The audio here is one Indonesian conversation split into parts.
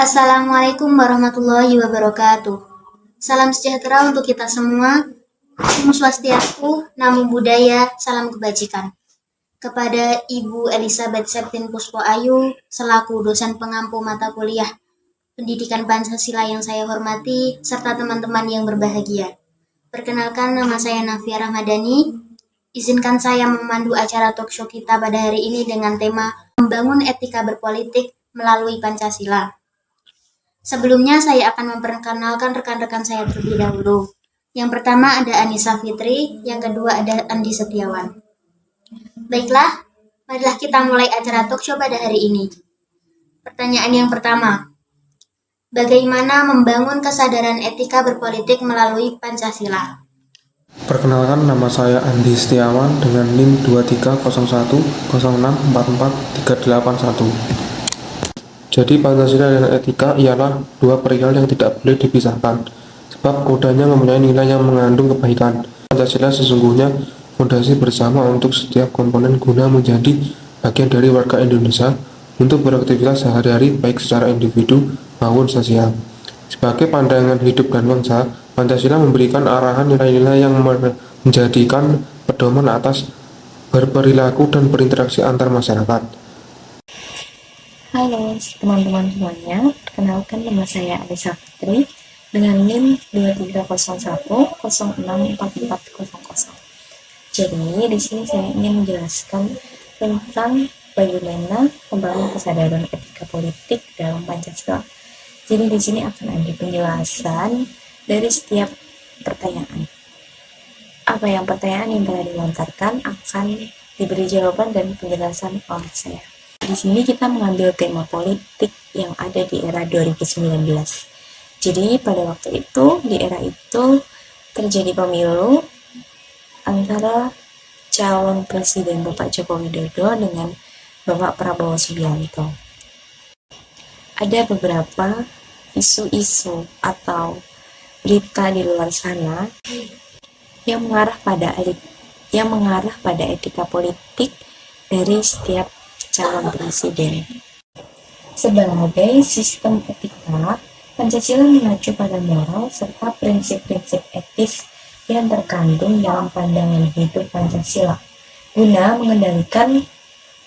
Assalamualaikum warahmatullahi wabarakatuh. Salam sejahtera untuk kita semua. Om Swastiastu, Namo Buddhaya, salam kebajikan. Kepada Ibu Elizabeth Septin Puspo Ayu, selaku dosen pengampu mata kuliah Pendidikan Pancasila yang saya hormati, serta teman-teman yang berbahagia. Perkenalkan, nama saya Nafia Rahmadani. Izinkan saya memandu acara talkshow kita pada hari ini dengan tema Membangun Etika Berpolitik Melalui Pancasila. Sebelumnya saya akan memperkenalkan rekan-rekan saya terlebih dahulu. Yang pertama ada Anissa Fitri, yang kedua ada Andi Setiawan. Baiklah, marilah kita mulai acara talkshow pada hari ini. Pertanyaan yang pertama, bagaimana membangun kesadaran etika berpolitik melalui Pancasila? Perkenalkan, nama saya Andi Setiawan dengan NIM 230106443881. Jadi Pancasila dan etika ialah dua perihal yang tidak boleh dipisahkan, sebab kodanya mempunyai nilai yang mengandung kebaikan. Pancasila sesungguhnya fondasi bersama untuk setiap komponen guna menjadi bagian dari warga Indonesia untuk beraktivitas sehari-hari baik secara individu maupun sosial. Sebagai pandangan hidup dan bangsa, Pancasila memberikan arahan nilai-nilai yang menjadikan pedoman atas berperilaku dan berinteraksi antar masyarakat. Halo teman-teman semuanya, perkenalkan nama saya Anissa Fitri dengan NIM 2301064440. Jadi di sini saya ingin menjelaskan tentang bagaimana membangun kesadaran etika politik dalam Pancasila. Jadi di sini akan ada penjelasan dari setiap pertanyaan. Apa yang pertanyaan yang telah dilontarkan akan diberi jawaban dan penjelasan oleh saya. Di sini kita mengambil tema politik yang ada di era 2019. Jadi pada waktu itu, di era itu terjadi pemilu antara calon presiden Bapak Joko Widodo dengan Bapak Prabowo Subianto. Ada beberapa isu-isu atau berita di luar sana yang mengarah pada etika politik dari setiap calon presiden. Sebagai sistem etika, Pancasila mengacu pada moral serta prinsip-prinsip etis yang terkandung dalam pandangan hidup Pancasila, guna mengendalikan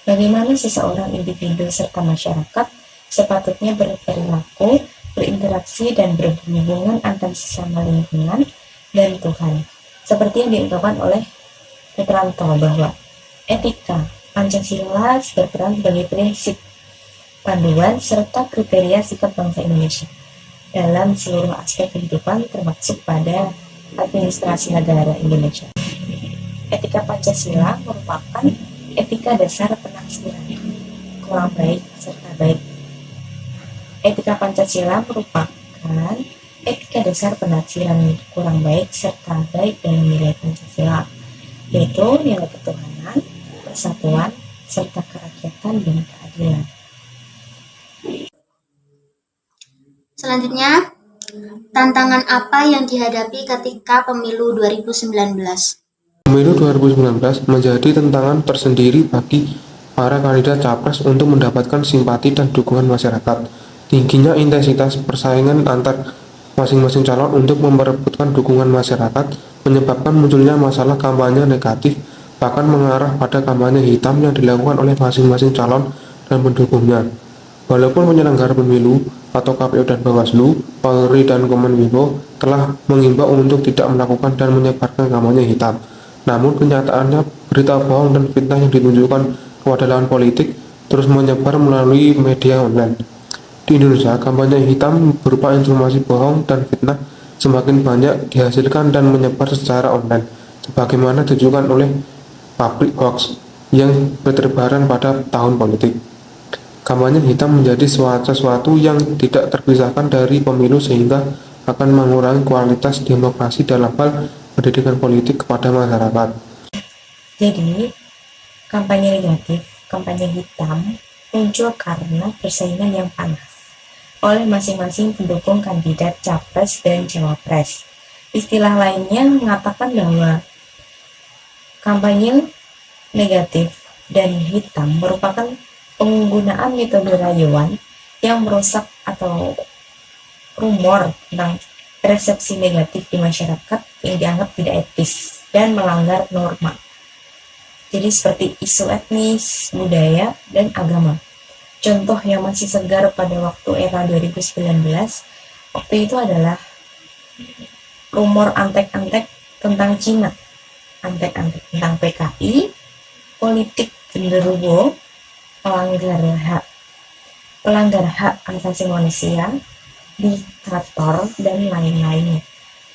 bagaimana seseorang individu serta masyarakat sepatutnya berperilaku, berinteraksi, dan berhubungan antar sesama lingkungan dan Tuhan. Seperti yang diungkapkan oleh Petranto bahwa etika Pancasila berperan sebagai prinsip panduan serta kriteria sikap bangsa Indonesia dalam seluruh aspek kehidupan termasuk pada administrasi negara Indonesia. Etika Pancasila merupakan etika dasar penaksiran kurang baik serta baik. Etika Pancasila merupakan etika dasar penaksiran kurang baik serta baik dalam nilai Pancasila, yaitu nilai ketuhanan, persatuan, serta kerakyatan dan keadilan. Selanjutnya, tantangan apa yang dihadapi ketika pemilu 2019? Pemilu 2019 menjadi tantangan tersendiri bagi para kandidat capres untuk mendapatkan simpati dan dukungan masyarakat. Tingginya intensitas persaingan antar masing-masing calon untuk memperebutkan dukungan masyarakat menyebabkan munculnya masalah kampanye negatif, bahkan mengarah pada kampanye hitam yang dilakukan oleh masing-masing calon dan pendukungnya. Walaupun penyelenggara pemilu atau KPU dan Bawaslu, Polri dan Kominfo telah mengimbau untuk tidak melakukan dan menyebarkan kampanye hitam, namun kenyataannya berita bohong dan fitnah yang ditunjukkan kepada lawan politik terus menyebar melalui media online. Di Indonesia, kampanye hitam berupa informasi bohong dan fitnah semakin banyak dihasilkan dan menyebar secara online, sebagaimana ditunjukkan oleh public hoax yang berterbaran pada tahun politik. Kampanye hitam menjadi sesuatu yang tidak terpisahkan dari pemilu sehingga akan mengurangi kualitas demokrasi dalam hal pendidikan politik kepada masyarakat. Jadi, kampanye negatif, kampanye hitam muncul karena persaingan yang panas oleh masing-masing pendukung kandidat capres dan cawapres. Istilah lainnya mengatakan bahwa kampanye negatif dan hitam merupakan penggunaan metode rayuan yang merusak atau rumor tentang persepsi negatif di masyarakat yang dianggap tidak etis dan melanggar norma. Jadi seperti isu etnis, budaya, dan agama. Contoh yang masih segar pada waktu era 2019, waktu itu adalah rumor antek-antek tentang Cina, antek-antek tentang PKI, politik genderuwo, pelanggar hak asasi manusia, diktator, dan lain-lainnya.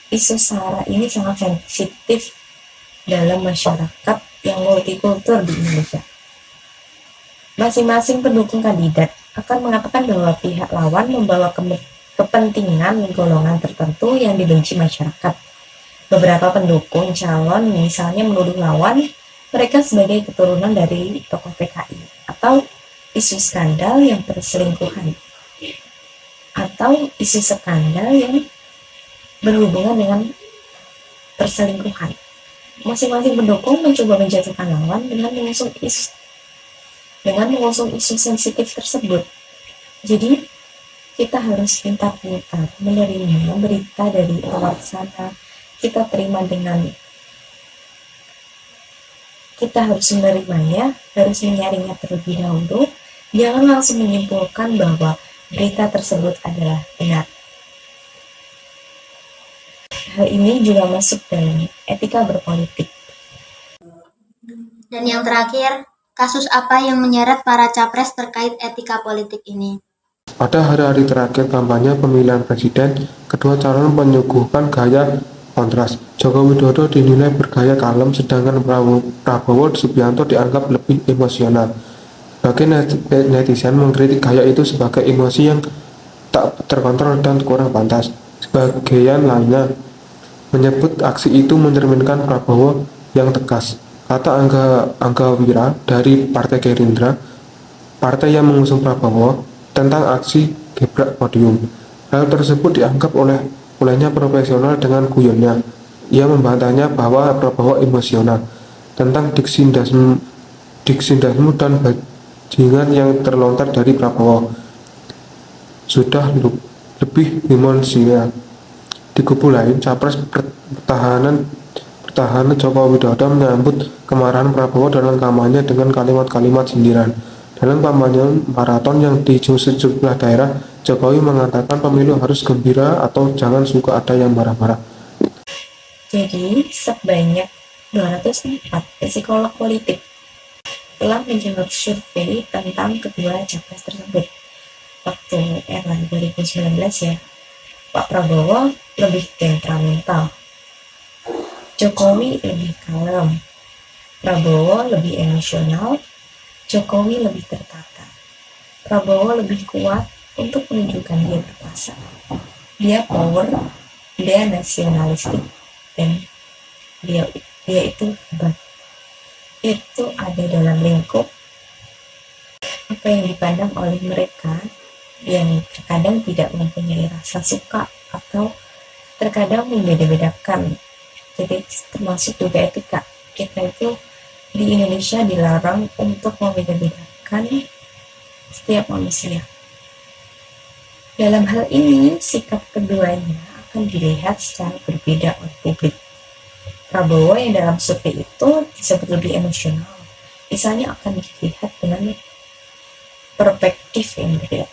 Isu SARA ini sangat sensitif dalam masyarakat yang multikultur di Indonesia. Masing-masing pendukung kandidat akan mengatakan bahwa pihak lawan membawa kepentingan golongan tertentu yang dibenci masyarakat. Beberapa pendukung calon misalnya menuduh lawan mereka sebagai keturunan dari tokoh PKI atau isu skandal yang perselingkuhan atau isu skandal yang berhubungan dengan perselingkuhan. Masing-masing pendukung mencoba menjatuhkan lawan dengan mengusung isu sensitif tersebut. Jadi kita harus pintar-pintar menerima berita dari luar sana. Kita harus menerimanya, harus menyaringnya terlebih dahulu. Jangan langsung menyimpulkan bahwa berita tersebut adalah benar. Hal ini juga masuk dalam etika berpolitik. Dan yang terakhir, kasus apa yang menyeret para capres terkait etika politik ini? Pada hari-hari terakhir kampanye pemilihan presiden, kedua calon menyuguhkan gaya kontras. Joko Widodo dinilai bergaya kalem, sedangkan Prabowo Subianto dianggap lebih emosional. Bagi netizen mengkritik gaya itu sebagai emosi yang tak terkontrol dan kurang pantas. Sebagian lainnya menyebut aksi itu mencerminkan Prabowo yang tegas. Kata Angga Wira dari Partai Gerindra, partai yang mengusung Prabowo, tentang aksi gebrak podium. Hal tersebut dianggap olehnya profesional dengan guyonnya. Ia membantahnya bahwa Prabowo emosional tentang diksi dasmu dan bajingan yang terlontar dari Prabowo sudah lebih emosional. Di kubu lain, capres pertahanan Joko Widodo menyambut kemarahan Prabowo dalam kampanye dengan kalimat-kalimat sindiran. Dalam kampanye maraton yang di sejumlah daerah, Jokowi mengatakan pemilu harus gembira atau jangan suka ada yang marah-marah. Jadi, sebanyak 204 psikolog politik telah menjawab survei tentang kedua capres tersebut. Waktu era 2019 ya, Pak Prabowo lebih temperamental, Jokowi lebih kalem, Prabowo lebih emosional, Jokowi lebih tertata. Prabowo lebih kuat untuk menunjukkan dia berkuasa. Dia power, dia nasionalistik, dan dia itu hebat. Itu ada dalam lingkup apa yang dipandang oleh mereka yang terkadang tidak mempunyai rasa suka atau terkadang membeda-bedakan. Jadi termasuk juga etika. Kita itu di Indonesia dilarang untuk membeda-bedakan setiap manusia. Dalam hal ini, sikap keduanya akan dilihat secara berbeda oleh publik. Prabowo yang dalam survei itu disebut lebih emosional, misalnya akan dilihat dengan perspektif yang berbeda.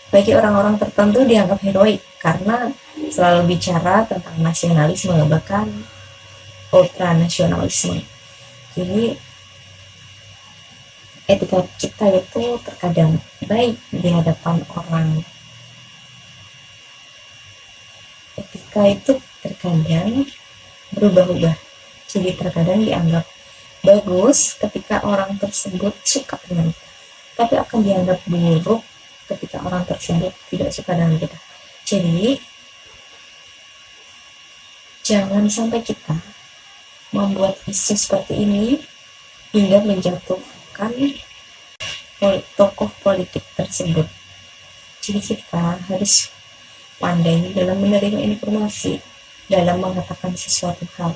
Bagi orang-orang tertentu dianggap heroik karena selalu bicara tentang nasionalisme, bahkan ultranasionalisme. Jadi etika kita itu terkadang baik di hadapan orang. Etika itu terkadang berubah-ubah. Jadi terkadang dianggap bagus ketika orang tersebut suka dengan kita, tapi akan dianggap buruk ketika orang tersebut tidak suka dengan kita. Jadi jangan sampai kita membuat isu seperti ini hingga menjatuhkan tokoh politik tersebut. Jadi kita harus pandai dalam menerima informasi, dalam mengatakan sesuatu hal,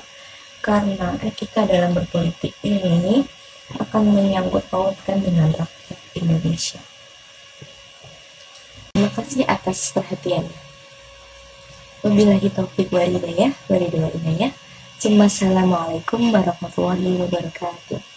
karena etika dalam berpolitik ini akan menyangkut pautkan dengan rakyat Indonesia. Terima kasih atas perhatiannya. Wabillahi taufiq wal hidayah. Wassalamualaikum warahmatullahi wabarakatuh.